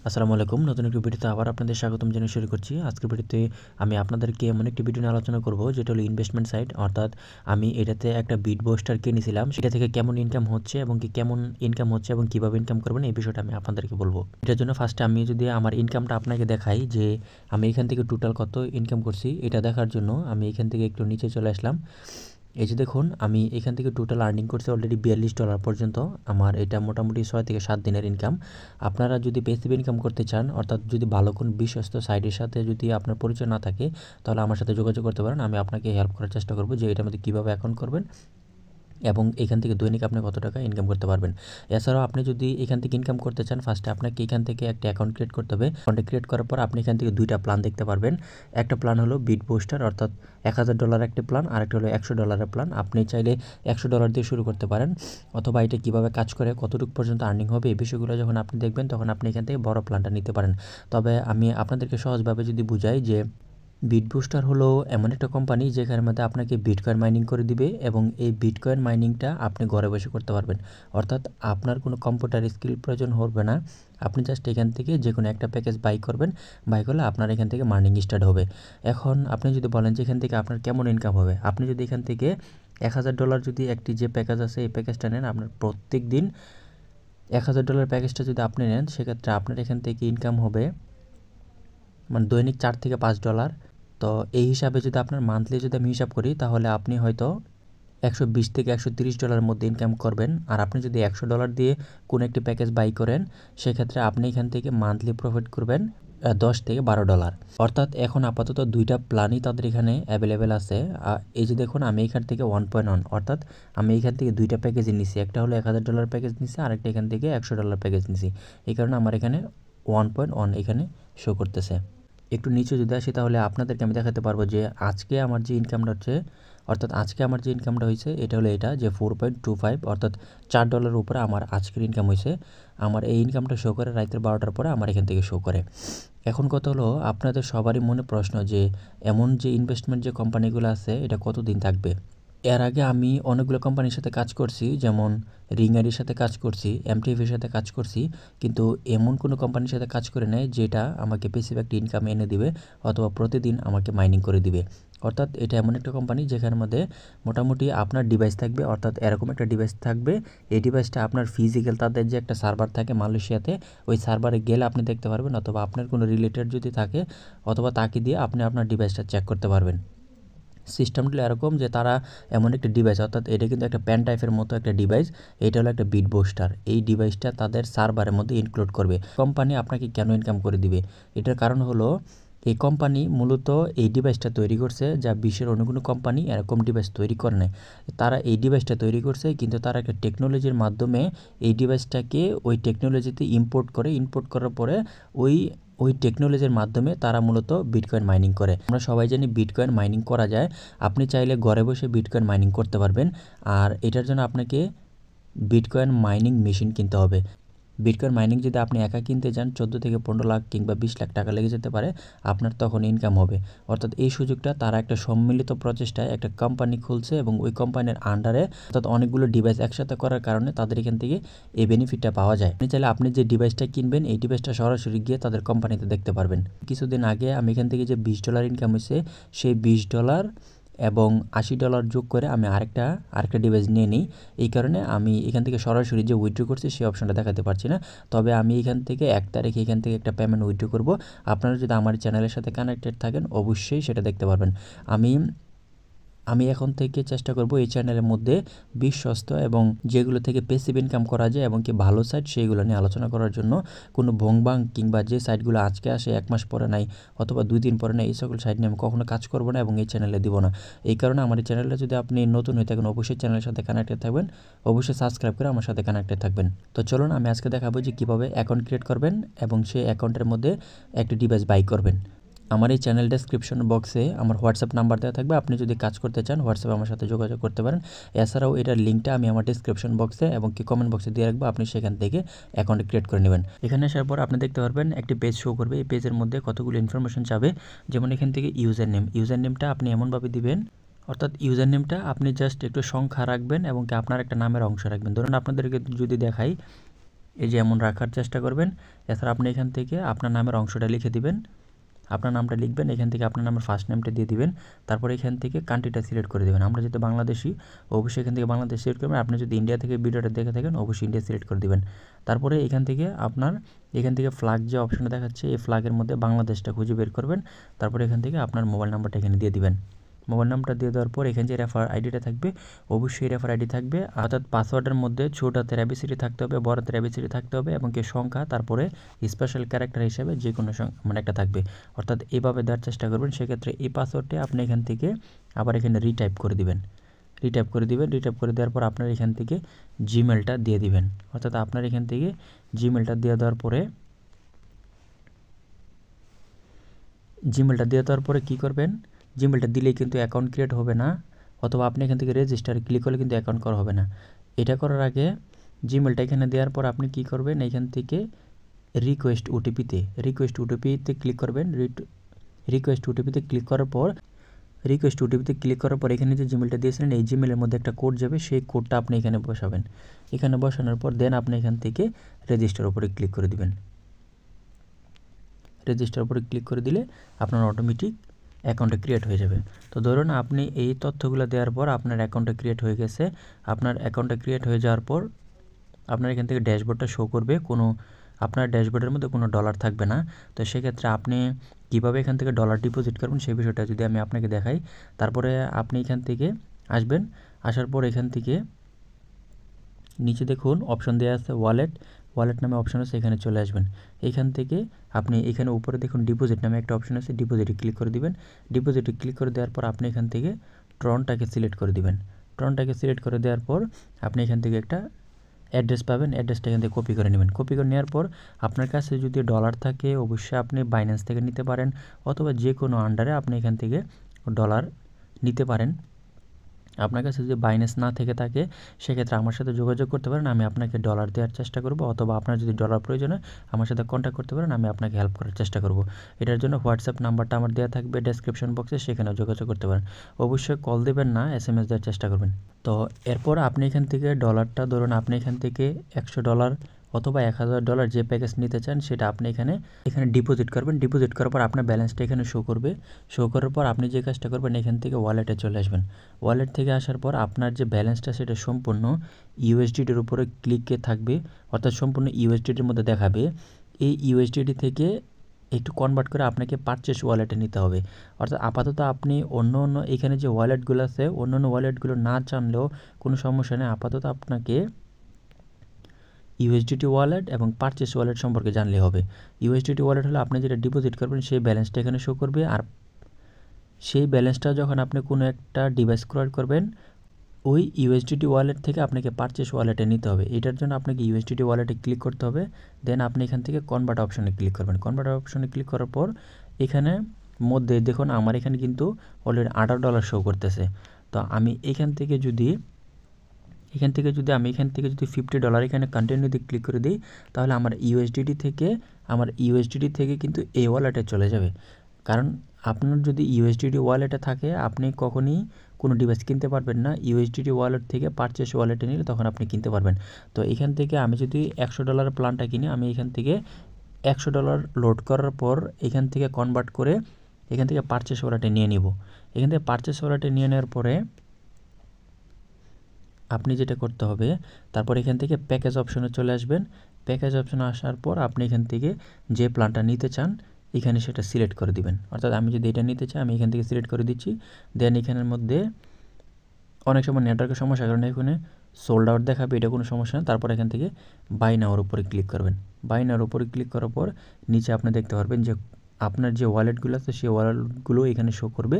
আসসালামু আলাইকুম। নতুন একটি ভিডিওতে আবার আপনাদের স্বাগতম জানিয়ে শুরু করছি। আজকের ভিডিওতে আমি আপনাদেরকে এমন একটি ভিডিও নিয়ে আলোচনা করব যেটা হলো ইনভেস্টমেন্ট সাইট, অর্থাৎ আমি এটাতে একটা বিটবস্টার কিনেছিলাম। সেটা থেকে কেমন ইনকাম হচ্ছে এবং কেমন ইনকাম হচ্ছে এবং কিভাবে ইনকাম করবেন এই বিষয়টা আমি আপনাদেরকে বলবো। এটার জন্য ফার্স্টে আমি যদি আমার ইনকামটা আপনাকে দেখাই যে আমি এখান থেকে টোটাল কত ইনকাম করছি, এটা দেখার জন্য আমি এখান থেকে একটু নিচে চলে আসলাম। এই যে দেখুন, আমি এখান থেকে টোটাল আর্নিং করছি অলরেডি $42 পর্যন্ত। আমার এটা মোটামুটি 6 থেকে 7 দিনের ইনকাম। আপনারা যদি প্যাসিভ ইনকাম করতে চান, অর্থাৎ যদি ভালো কোনো বিশ্বস্ত সাইটের সাথে যদি আপনার পরিচয় না থাকে, তাহলে আমার সাথে যোগাযোগ করতে পারেন। আমি আপনাকে হেল্প করার চেষ্টা করব যে এটার মধ্যে কীভাবে অ্যাকাউন্ট করবেন এবং এখান থেকে দৈনিক আপনি কত টাকা ইনকাম করতে পারবেন। এছাড়াও আপনি যদি এখান থেকে ইনকাম করতে চান, ফার্স্টে আপনাকে এখান থেকে একটা অ্যাকাউন্ট ক্রিয়েট করতে হবে। অ্যাকাউন্ট ক্রিয়েট করার পর আপনি এখান থেকে দুইটা প্ল্যান দেখতে পারবেন। একটা প্ল্যান হলো বিটবস্টার, অর্থাৎ $1000 একটি প্ল্যান, আরেকটা হলো $100 প্ল্যান। আপনি চাইলে $100 দিয়ে শুরু করতে পারেন, অথবা এটা কীভাবে কাজ করে, কতটুকু পর্যন্ত আর্নিং হবে, এই বিষয়গুলো যখন আপনি দেখবেন তখন আপনি এখান থেকে বড় প্ল্যানটা নিতে পারেন। তবে আমি আপনাদেরকে সহজভাবে যদি বুঝাই যে বিটবুস্টার হলো এমন একটা কোম্পানি যেখানের মধ্যে আপনাকে বিটকয়েন মাইনিং করে দিবে এবং এই বিটকয়েন মাইনিংটা আপনি ঘরে বসে করতে পারবেন। অর্থাৎ আপনার কোনো কম্পিউটার স্কিল প্রয়োজন হবে না। আপনি জাস্ট এখান থেকে যে কোনো একটা প্যাকেজ বাই করবেন, বাই করলে আপনার এখান থেকে মার্নিং স্টার্ট হবে। এখন আপনি যদি বলেন যে এখান থেকে আপনার কেমন ইনকাম হবে, আপনি যদি এখান থেকে $1000 যদি একটি যে প্যাকেজ আছে এই প্যাকেজটা নেন, আপনার প্রত্যেক দিন $1000 প্যাকেজটা যদি আপনি নেন, সেক্ষেত্রে আপনার এখান থেকে ইনকাম হবে মানে দৈনিক $4 থেকে $5। তো এই হিসাবে যদি আপনার মান্থলি যদি আমি হিসাব করি, তাহলে আপনি হয়তো $120 থেকে $130 মধ্যে ইনকাম করবেন। আর আপনি যদি $100 দিয়ে কোনো একটি প্যাকেজ বাই করেন, সেক্ষেত্রে আপনি এখান থেকে মান্থলি প্রফিট করবেন $10 থেকে $12। অর্থাৎ এখন আপাতত দুইটা প্ল্যানই তাদের এখানে অ্যাভেলেবেল আছে। এই যে দেখুন, আমি এখান থেকে 1.1, অর্থাৎ আমি এখান থেকে দুইটা প্যাকেজই নিছি। একটা হলো $1000 প্যাকেজ নিছি, আরেকটা এখান থেকে $100 প্যাকেজ নিছি। এই কারণে আমার এখানে 1.1 এখানে শো করতেছে। একটু নিচে যদি আসি, তাহলে আপনাদেরকে আমি দেখাতে পারবো যে আজকে আমার যে ইনকামটা হচ্ছে, অর্থাৎ আজকে আমার যে ইনকামটা হয়েছে এটা হলো এটা যে 4.25, অর্থাৎ $4 উপরে আমার আজকের ইনকাম হয়েছে। আমার এই ইনকামটা শো করে রাতের 12টার পরে আমার এখান থেকে শো করে। এখন কথা হলো, আপনাদের সবারই মনে প্রশ্ন যে এমন যে ইনভেস্টমেন্ট যে কোম্পানিগুলো আছে এটা কতদিন থাকবে। এর আগে আমি অনেকগুলো কোম্পানির সাথে কাজ করছি, যেমন রিঙ্গারির সাথে কাজ করছি, এমটিভির সাথে কাজ করছি, কিন্তু এমন কোনো কোম্পানির সাথে কাজ করে নেয় যেটা আমাকে বেশিরভাগ একটা ইনকাম এনে দিবে অথবা প্রতিদিন আমাকে মাইনিং করে দিবে। অর্থাৎ এটা এমন একটা কোম্পানি যেখানের মধ্যে মোটামুটি আপনার ডিভাইস থাকবে, অর্থাৎ এরকম একটা ডিভাইস থাকবে। এই ডিভাইসটা আপনার ফিজিক্যাল, তাদের যে একটা সার্ভার থাকে মালয়েশিয়াতে, ওই সার্ভারে গেলে আপনি দেখতে পারবেন, অথবা আপনার কোনো রিলেটেড যদি থাকে, অথবা তাকে দিয়ে আপনি আপনার ডিভাইসটা চেক করতে পারবেন। সিস্টেমটা এরকম যে তারা এমন একটা ডিভাইস, অর্থাৎ এটা কিন্তু একটা প্যান টাইপের মতো একটা ডিভাইস, এটা হলো একটা বিটবস্টার। এই ডিভাইসটা তাদের সার্ভারের মধ্যে ইনক্লুড করবে। কোম্পানি আপনাকে কেন ইনকাম করে দিবে, এটার কারণ হলো এই কোম্পানি মূলত এই ডিভাইসটা তৈরি করছে, যা বিশ্বের অন্য কোনো কোম্পানি এরকম ডিভাইস তৈরি করে না। তারা এই ডিভাইসটা তৈরি করছে, কিন্তু তারা একটা টেকনোলজির মাধ্যমে এই ডিভাইসটাকে ওই টেকনোলজিতে ইম্পোর্ট করে, ইম্পোর্ট করার পরে ওই টেকনোলজির মাধ্যমে তারা মূলত বিটকয়েন মাইনিং করে। আমরা সবাই জানি বিটকয়েন মাইনিং করা যায়। আপনি চাইলে ঘরে বসে বিটকয়েন মাইনিং করতে পারবেন। আর এটার জন্য আপনাকে বিটকয়েন মাইনিং মেশিন কিনতে হবে। বিটকয়েন মাইনিং যদি আপনি একা কিনতে যান, 14 থেকে 15 লাখ কিংবা 20 লাখ টাকা লেগে যেতে পারে, আপনার তখন ইনকাম হবে। অর্থাৎ এই সুযোগটা তারা একটা সম্মিলিত প্রচেষ্টায় একটা কোম্পানি খুলছে এবং ওই কোম্পানির আন্ডারে, অর্থাৎ অনেকগুলো ডিভাইস একসাথে করার কারণে তাদের এখান থেকে এই বেনিফিটটা পাওয়া যায়। আপনি চাইলে আপনি যে ডিভাইসটা কিনবেন, এই ডিভাইসটা সরাসরি গিয়ে তাদের কোম্পানিতে দেখতে পারবেন। কিছুদিন আগে আমি এখান থেকে যে $20 ইনকাম হয়েছে, সেই $20 এবং $80 যোগ করে আমি আরেকটা ডিভাইস নিয়ে নিই। এই কারণে আমি এখান থেকে সরাসরি যে উইথড্র করছি সেই অপশনটা দেখাতে পারছি না। তবে আমি এখান থেকে 1 তারিখে এখান থেকে একটা পেমেন্ট উইথড্র করব। আপনারা যদি আমার চ্যানেলের সাথে কানেক্টেড থাকেন, অবশ্যই সেটা দেখতে পারবেন। আমি এখন থেকে চেষ্টা করব এই চ্যানেলের মধ্যে বিশ্বস্ত এবং যেগুলো থেকে প্যাসিভ ইনকাম করা যায় এবং কি ভালো সাইট, সেইগুলো নিয়ে আলোচনা করার জন্য। কোনো ভোংবাং কিংবা যে সাইটগুলো আজকে আসে 1 মাস পরে নাই অথবা 2 দিন পরে নাই, এই সকল সাইট নিয়ে আমি কখনো কাজ করব না এবং এই চ্যানেলে দিব না। এই কারণে আমার এই চ্যানেলটা যদি আপনি নতুন হয়ে থাকেন, অবশ্যই চ্যানেলের সাথে কানেক্টেড থাকবেন, অবশ্যই সাবস্ক্রাইব করে আমার সাথে কানেক্টেড থাকবেন। তো চলুন আমি আজকে দেখাবো যে কীভাবে অ্যাকাউন্ট ক্রিয়েট করবেন এবং সেই অ্যাকাউন্টের মধ্যে একটা ডিভাইস বাই করবেন। আমার এই চ্যানেল ডেসক্রিপশন বক্সে আমার হোয়াটসঅ্যাপ নাম্বার দেওয়া থাকবে। আপনি যদি কাজ করতে চান, হোয়াটসঅ্যাপে আমার সাথে যোগাযোগ করতে পারেন। এছাড়াও এটার লিঙ্কটা আমি আমার ডেসক্রিপশন বক্সে এবং কি কমেন্ট বক্সে দিয়ে রাখবো, আপনি সেখান থেকে অ্যাকাউন্ট ক্রিয়েট করে নেবেন। এখানে আসার পর আপনি দেখতে পারবেন একটি পেজ শো করবে। এই পেজের মধ্যে কতগুলো ইনফরমেশন চাবে, যেমন এখান থেকে ইউজার নেমটা আপনি এমনভাবে দিবেন, অর্থাৎ ইউজার নেমটা আপনি জাস্ট একটু সংখ্যা রাখবেন এবং কি আপনার একটা নামের অংশ রাখবেন। ধরুন আপনাদেরকে যদি দেখাই এই যে এমন রাখার চেষ্টা করবেন। এছাড়া আপনি এখান থেকে আপনার নামের অংশটা লিখে দিবেন, আপনার নামটা লিখবেন, এখান থেকে আপনার নামের ফার্স্ট নেমটা দিয়ে দিবেন, তারপরে এখান থেকে কান্ট্রিটা সিলেক্ট করে দেবেন। আমরা যেহেতু বাংলাদেশি, অবশ্যই এখান থেকে বাংলাদেশ সিলেক্ট করবেন। আপনি যদি ইন্ডিয়া থেকে ভিডিওটা দেখে থাকেন অবশ্যই ইন্ডিয়া সিলেক্ট করে দিবেন। তারপরে এখান থেকে আপনার ফ্ল্যাগ যে অপশনটা দেখাচ্ছে এই ফ্ল্যাগের মধ্যে বাংলাদেশটা খুঁজে বের করবেন। তারপরে এখান থেকে আপনার মোবাইল নাম্বারটা এখানে দিয়ে দিবেন। মোবাইল নাম্বারটা দিয়ে দেওয়ার পর এখানে যে রেফার আইডিটা থাকবে অবশ্যই রেফার আইডি থাকবে, অর্থাৎ পাসওয়ার্ডের মধ্যে ছোট হাতের ABCD থাকতে হবে, বড় হাতের ABCD থাকতে হবে এবং কি সংখ্যা, তারপরে স্পেশাল ক্যারেক্টার হিসেবে যে কোনো একটা থাকবে, অর্থাৎ এইভাবে দেওয়ার চেষ্টা করবেন। সেক্ষেত্রে এই পাসওয়ার্ডটি আপনি এখান থেকে আবার এখানে রিটাইপ করে দিবেন। রিটাইপ করে দেওয়ার পর আপনার এখান থেকে জিমেলটা দিয়ে দিবেন, অর্থাৎ আপনার এখান থেকে জিমেলটা দিয়ে দেওয়ার পরে কী করবেন, জিমেলটা দিলেই কিন্তু অ্যাকাউন্ট ক্রিয়েট হবে না, অথবা আপনি এখান থেকে রেজিস্টার ক্লিক করলে কিন্তু অ্যাকাউন্ট করা হবে না। এটা করার আগে জিমেলটা এখানে দেওয়ার পর আপনি কি করবেন, এখান থেকে রিকোয়েস্ট ওটিপিতে ক্লিক করবেন। রিকোয়েস্ট ওটিপিতে ক্লিক করার পর এখানে যে জিমেলটা দিয়েছিলেন এই জিমেলের মধ্যে একটা কোড যাবে, সেই কোডটা আপনি এখানে বসাবেন। এখানে বসানোর পর দেন আপনি এখান থেকে রেজিস্টার উপরে ক্লিক করে দিবেন। রেজিস্টার উপরে ক্লিক করে দিলে আপনার অটোমেটিক অ্যাকাউন্টটা ক্রিয়েট হয়ে যাবে। তো ধরুন আপনি এই তথ্যগুলো দেওয়ার পর আপনার অ্যাকাউন্টটা ক্রিয়েট হয়ে গেছে। আপনার অ্যাকাউন্টটা ক্রিয়েট হয়ে যাওয়ার পর আপনার এখান থেকে ড্যাশবোর্ডটা শো করবে, আপনার ড্যাশবোর্ডের মধ্যে কোনো ডলার থাকবে না। তো সেক্ষেত্রে আপনি কীভাবে এখান থেকে ডলার ডিপোজিট করবেন সেই বিষয়টা যদি আমি আপনাকে দেখাই। তারপরে আপনি এখান থেকে আসবেন, আসার পর এখান থেকে নিচে দেখুন অপশন দেওয়া আছে ওয়ালেট নামে অপশন আছে, এখানে চলে আসবেন। এখান থেকে আপনি এখানে উপরে দেখুন ডিপোজিট নামে একটা অপশন আছে, ডিপোজিটে ক্লিক করে দিবেন। ডিপোজিটে ক্লিক করে দেওয়ার পর আপনি এখান থেকে ট্রনটাকে সিলেক্ট করে দিবেন। ট্রনটাকে সিলেক্ট করে দেওয়ার পর আপনি এখান থেকে একটা অ্যাড্রেস পাবেন, অ্যাড্রেসটা এখান থেকে কপি করে নেবেন। কপি করে নেওয়ার পর আপনার কাছে যদি ডলার থাকে অবশ্যই আপনি বাইন্যান্স থেকে নিতে পারেন, অথবা যে কোনো আন্ডারে আপনি এখান থেকে ডলার নিতে পারেন। আপনার কাছে যদি বাইন্যান্স না থেকে থাকে সেক্ষেত্রে আমার সাথে যোগাযোগ করতে পারেন, আমি আপনাকে ডলার দেওয়ার চেষ্টা করব, অথবা আপনার যদি ডলার প্রয়োজন হয় আমার সাথে কন্ট্যাক্ট করতে পারেন, আমি আপনাকে হেল্প করার চেষ্টা করব। এটার জন্য হোয়াটসঅ্যাপ নাম্বারটা আমার দেওয়া থাকবে ডেসক্রিপশন বক্সে, সেখানেও যোগাযোগ করতে পারেন। অবশ্যই কল দেবেন না, SMS দেওয়ার চেষ্টা করবেন। তো এরপর আপনি এখান থেকে ডলারটা ধরুন আপনি এখান থেকে $100 অথবা $1000 যে প্যাকেজ নিতে চান সেটা আপনি এখানে ডিপোজিট করবেন। ডিপোজিট করার পর আপনার ব্যালেন্সটা এখানে শো করবে। শো করার পর আপনি যে কাজটা করবেন এখান থেকে ওয়ালেটে চলে আসবেন। ওয়ালেট থেকে আসার পর আপনার যে ব্যালেন্সটা সেটা সম্পূর্ণ USDTর উপরে ক্লিকে থাকবে, অর্থাৎ সম্পূর্ণ USDTর মধ্যে দেখাবে। এই USDT থেকে একটু কনভার্ট করে আপনাকে পারচেস ওয়ালেটে নিতে হবে। অর্থাৎ আপাতত আপনি অন্য এখানে যে ওয়ালেটগুলো আছে অন্য ওয়ালেটগুলো না জানলেও কোনো সমস্যা নেই, আপাতত আপনাকে USDT ওয়ালেট এবং পারচেস ওয়ালেট সম্পর্কে জানলে হবে। USDT ওয়ালেট হলে আপনি যেটা ডিপোজিট করবেন সেই ব্যালেন্সটা এখানে শো করবে, আর সেই ব্যালেন্সটা যখন আপনি কোনো একটা ডিভাইস ক্রয় করবেন ওই USDT ওয়ালেট থেকে আপনাকে পারচেস ওয়ালেটে নিতে হবে। এটার জন্য আপনাকে USDT ওয়ালেটে ক্লিক করতে হবে, দেন আপনি এখান থেকে কনভার্ট অপশনে ক্লিক করবেন। কনভার্ট অপশনে ক্লিক করার পর এখানে মধ্যে দেখুন আমার এখানে কিন্তু অলরেডি $18 শো করতেছে। তো আমি এখান থেকে যদি আমি $50 এখানে কন্টিনিউতে ক্লিক করে দিই তাহলে আমার USDT থেকে কিন্তু এই ওয়ালেটে চলে যাবে। কারণ আপনার যদি USDT ওয়ালেটে থাকে আপনি কখনই কোনো ডিভাইস কিনতে পারবেন না, USDT ওয়ালেট থেকে পারচেস ওয়ালেটে নিলে তখন আপনি কিনতে পারবেন। তো এখান থেকে আমি যদি $100 প্ল্যানটা কিনি, আমি এখান থেকে $100 লোড করার পর এখান থেকে কনভার্ট করে এখান থেকে পারচেস ওয়ালেটে নিয়ে নিব। এখান থেকে পারচেস ওয়ালেটে নিয়ে নেওয়ার পরে আপনি যেটা করতে হবে তারপর এখান থেকে প্যাকেজ অপশনে চলে আসবেন। প্যাকেজ অপশনে আসার পর আপনি এখান থেকে যে প্ল্যানটা নিতে চান এখানে সেটা সিলেক্ট করে দিবেন। অর্থাৎ আমি যদি এটা নিতে চাই আমি এখান থেকে সিলেক্ট করে দিচ্ছি। দেন এখানের মধ্যে অনেক সময় নেটওয়ার্কের সমস্যার কারণে এখানে সোল্ড আউট দেখাবে, এটা কোনো সমস্যা না। তারপর এখান থেকে বাই নাওর উপরে ক্লিক করবেন। বাই নাওর উপরে ক্লিক করার পর নিচে আপনি দেখতে পারবেন যে আপনার যে ওয়ালেটগুলো আছে সেই ওয়ালেটগুলো এখানে শো করবে।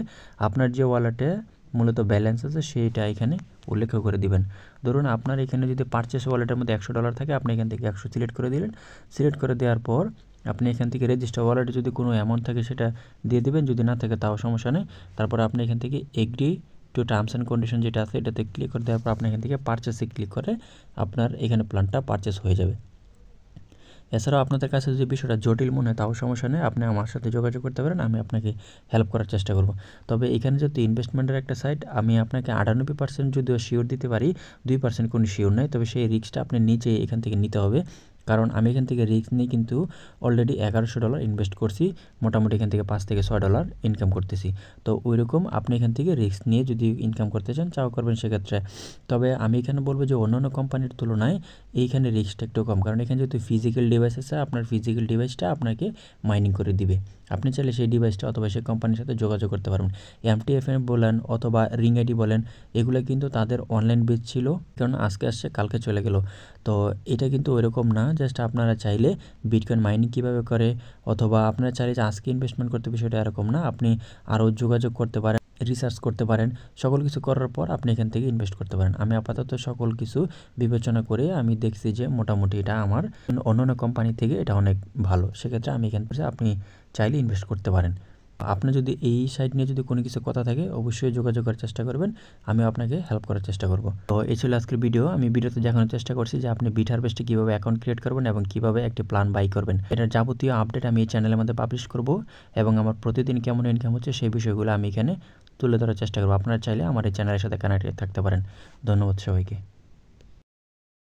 আপনার যে ওয়ালেটে মূলত ব্যালেন্স আছে সেইটা এখানে উল্লেখ করে দিবেন। ধরুন আপনার এখানে যদি পারচেস ওয়ালেটের মধ্যে $100 থাকে আপনি এখান থেকে 100 সিলেক্ট করে দিলেন। সিলেক্ট করে দেওয়ার পর আপনি এখান থেকে রেজিস্টার ওয়ালেটে যদি কোনো অ্যামাউন্ট থাকে সেটা দিয়ে দিবেন, যদি না থাকে তাও সমস্যা নেই। তারপর আপনি এখান থেকে agree to terms and condition যেটা আছে এটাতে ক্লিক করে দেওয়ার পর আপনি এখান থেকে পারচেসে ক্লিক করে আপনার এখানে প্ল্যানটা পারচেস হয়ে যাবে। এছাড়াও আপনাদের কাছে যদি বিষয়টা জটিল মনে হয় তাও সমস্যা নেই, আপনি আমার সাথে যোগাযোগ করতে পারেন, আমি আপনাকে হেল্প করার চেষ্টা করব। তবে এখানে যেহেতু ইনভেস্টমেন্টের একটা সাইট, আমি আপনাকে 98% যদিও শিওর দিতে পারি, 2% কোনো শিওর নেই। তবে সেই রিস্কটা আপনি নিজে এখান থেকে নিতে হবে। কারণ আমি এখান থেকে রিস্ক নিয়ে কিন্তু অলরেডি $1100 ইনভেস্ট করছি, মোটামুটি এখান থেকে $5 থেকে $6 ইনকাম করতেছি। তো ওইরকম আপনি এখান থেকে রিস্ক নিয়ে যদি ইনকাম করতে চান চাও করবেন সেক্ষেত্রে। তবে আমি এখানে বলবো যে অন্যান্য কোম্পানির তুলনায় এইখানে রিস্কটা একটু কম, কারণ এখানে যেহেতু ফিজিক্যাল ডিভাইস আছে, আপনার ফিজিক্যাল ডিভাইসটা আপনাকে মাইনিং করে দিবে। আপনি চাইলে সেই ডিভাইসটা অথবা সেই কোম্পানির সাথে যোগাযোগ করতে পারবেন। MTFN বলেন অথবা রিং আইডি বলেন, এগুলো কিন্তু তাদের অনলাইন বেস ছিল, কারণ আজকে আসছে কালকে চলে গেল। তো এটা কিন্তু ওইরকম না, জাস্ট আপনারা চাইলে বিটকয়েন মাইনিং কীভাবে করে অথবা আপনারা চাইলে যে আজকে ইনভেস্টমেন্ট করতে, বিষয়টা এরকম না। আপনি আরও যোগাযোগ করতে পারেন, রিসার্চ করতে পারেন, সকল কিছু করার পর আপনি এখান থেকে ইনভেস্ট করতে পারেন। আমি আপাতত সকল কিছু বিবেচনা করে আমি দেখছি যে মোটামুটি এটা আমার অন্যান্য কোম্পানি থেকে এটা অনেক ভালো, সেক্ষেত্রে আমি এখান থেকে আপনি চাইলে ইনভেস্ট করতে পারেন। আপনার যদি এই সাইট নিয়ে যদি কোনো কিছু কথা থাকে অবশ্যই যোগাযোগ করার চেষ্টা করবেন, আমি আপনাকে হেল্প করার চেষ্টা করব। তো এই ছিল আজকের ভিডিও। আমি ভিডিওতে দেখানোর চেষ্টা করছি যে আপনি বিট হারভেস্টে কীভাবে অ্যাকাউন্ট ক্রিয়েট করবেন এবং কীভাবে একটি প্ল্যান বাই করবেন। এটার যাবতীয় আপডেট আমি এই চ্যানেলের মধ্যে পাবলিশ করব এবং আমার প্রতিদিন কেমন ইনকাম হচ্ছে সেই বিষয়গুলো আমি এখানে তুলে ধরার চেষ্টা করব। আপনারা চাইলে আমার এই চ্যানেলের সাথে কানেক্টেড থাকতে পারেন। ধন্যবাদ সবাইকে।